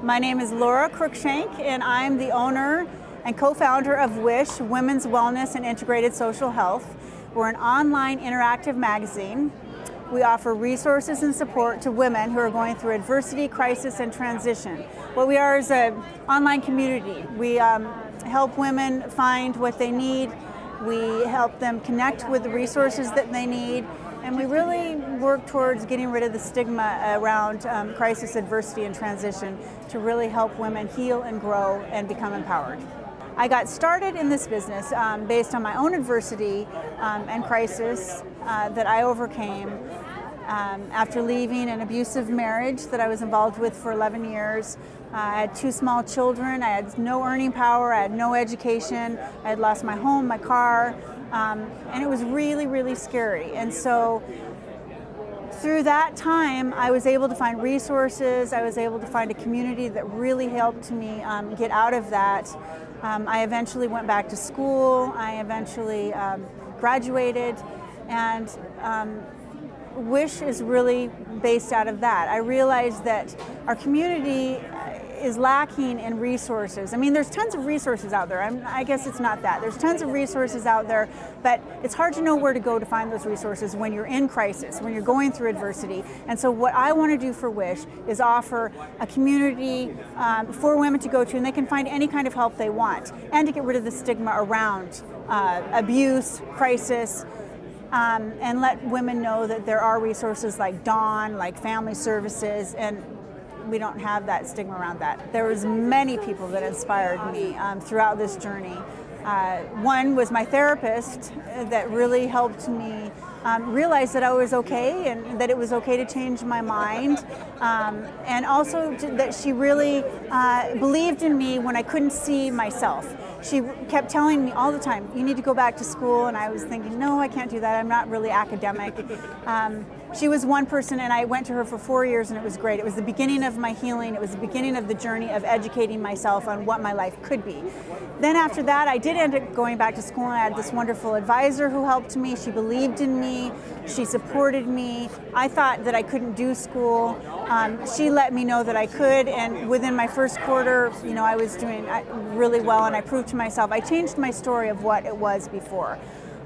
My name is Laura Cruikshank, and I'm the owner and co-founder of WISH, Women's Wellness and Integrated Social Health. We're an online interactive magazine. We offer resources and support to women who are going through adversity, crisis, and transition. What we are is an online community. We help women find what they need. We help them connect with the resources that they need. And we really work towards getting rid of the stigma around crisis, adversity, and transition to really help women heal and grow and become empowered. I got started in this business based on my own adversity and crisis that I overcame after leaving an abusive marriage that I was involved with for 11 years. I had 2 small children, I had no earning power, I had no education, I had lost my home, my car, and it was really, really scary. And so through that time, I was able to find resources, I was able to find a community that really helped me get out of that. I eventually went back to school, I eventually graduated, and WISH is really based out of that. I realized that our community is lacking in resources. I mean, there's tons of resources out there. I guess it's not that. There's tons of resources out there, but it's hard to know where to go to find those resources when you're in crisis, when you're going through adversity. And so what I want to do for WISH is offer a community for women to go to, and they can find any kind of help they want, and to get rid of the stigma around abuse, crisis, and let women know that there are resources like Dawn, like Family Services, and we don't have that stigma around that. There was many people that inspired me throughout this journey. One was my therapist that really helped me realize that I was okay and that it was okay to change my mind, and also that she really believed in me when I couldn't see myself. She kept telling me all the time, you need to go back to school, and I was thinking, no, I can't do that, I'm not really academic. She was one person, and I went to her for 4 years, and it was great. It was the beginning of my healing. It was the beginning of the journey of educating myself on what my life could be. Then after that, I did end up going back to school, and I had this wonderful advisor who helped me. She believed in me. She supported me. I thought that I couldn't do school. She let me know that I could, and within my first quarter, you know, I was doing really well, and I proved to myself, I changed my story of what it was before.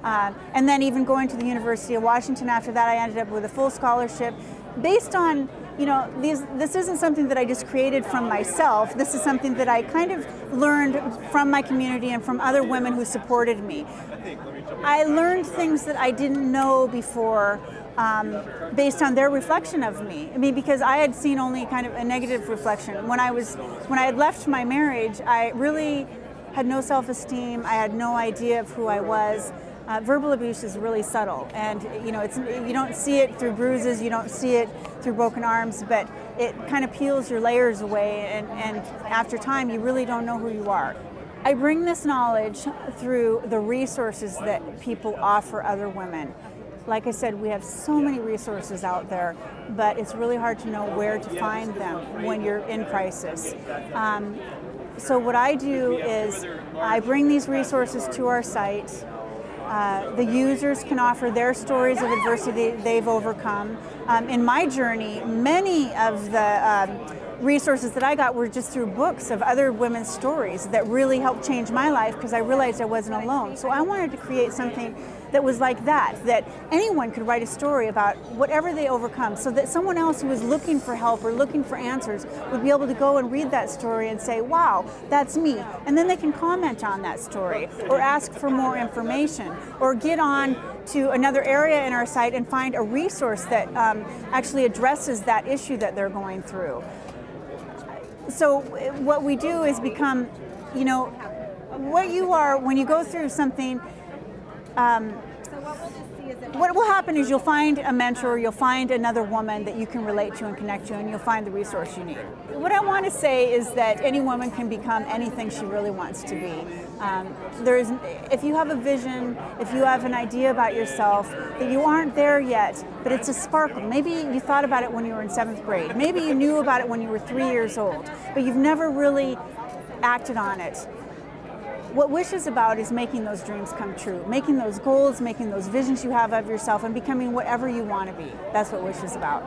And then even going to the University of Washington after that, I ended up with a full scholarship based on, you know, this isn't something that I just created from myself. This is something that I kind of learned from my community and from other women who supported me. I learned things that I didn't know before based on their reflection of me. I mean, because I had seen only kind of a negative reflection. When I had left my marriage, I really had no self-esteem. I had no idea of who I was. Verbal abuse is really subtle, and you know, you don't see it through bruises, you don't see it through broken arms, but it kind of peels your layers away, and after time you really don't know who you are. I bring this knowledge through the resources that people offer other women. Like I said, we have so many resources out there, but it's really hard to know where to find them when you're in crisis. So what I do is I bring these resources to our site. The users can offer their stories of adversity they've overcome. In my journey, many of the resources that I got were just through books of other women's stories that really helped change my life, because I realized I wasn't alone. So I wanted to create something that was like that anyone could write a story about whatever they overcome, so that someone else who was looking for help or looking for answers would be able to go and read that story and say, wow, that's me. And then they can comment on that story or ask for more information or get on to another area in our site and find a resource that actually addresses that issue that they're going through. So what we do is become, you know, what you are when you go through something. What will happen is you'll find a mentor, you'll find another woman that you can relate to and connect to, and you'll find the resource you need. What I want to say is that any woman can become anything she really wants to be. If you have a vision, if you have an idea about yourself, that you aren't there yet, but it's a sparkle. Maybe you thought about it when you were in 7th grade. Maybe you knew about it when you were 3 years old, but you've never really acted on it. What WISH is about is making those dreams come true, making those goals, making those visions you have of yourself, and becoming whatever you want to be. That's what WISH is about.